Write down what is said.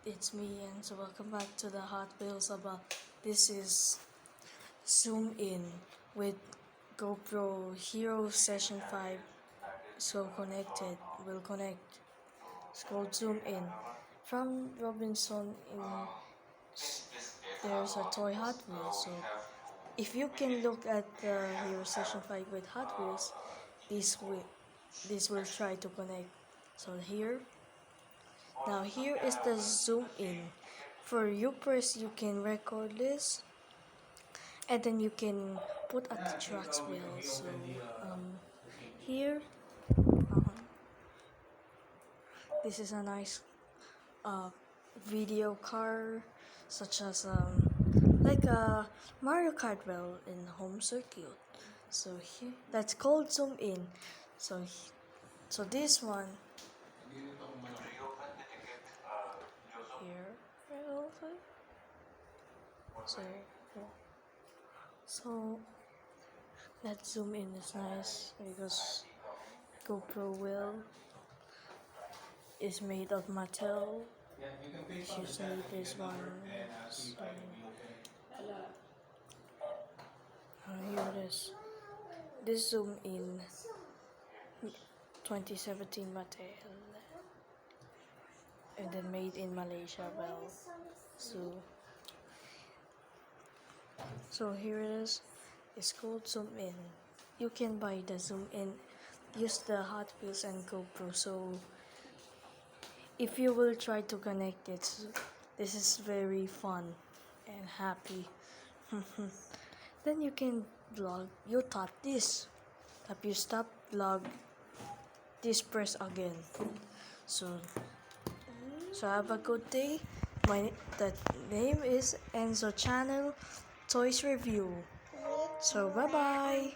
it's me, Enzo. Welcome back to the Hot Wheels about. This is Zoom In with GoPro Hero Session 5. So connected, will connect. It's called Zoom In. From Robinson, there's a toy Hot Wheels. So if you can look at the Hero Session 5 with Hot Wheels, this will try to connect. So now here is the zoom in. For you first, you can record this, and then you can put at the truck's wheel. So here, this is a nice video car, such as like a Mario Kart wheel in home circuit. So here, that's called zoom in. So this one here. So, so that zoom in is nice because GoPro wheel is made of metal. Usually this one. So, here it is. This zoom in 2017 material and then made in Malaysia. Well, so here it is. It's called zoom in. You can buy the zoom in. Use the Hot Wheels and GoPro. So if you will try to connect it, this is very fun and happy. Then you can vlog. You tap this. Tap you stop vlog. This press again. So have a good day. The name is Enzo Channel Toys Review. So bye bye.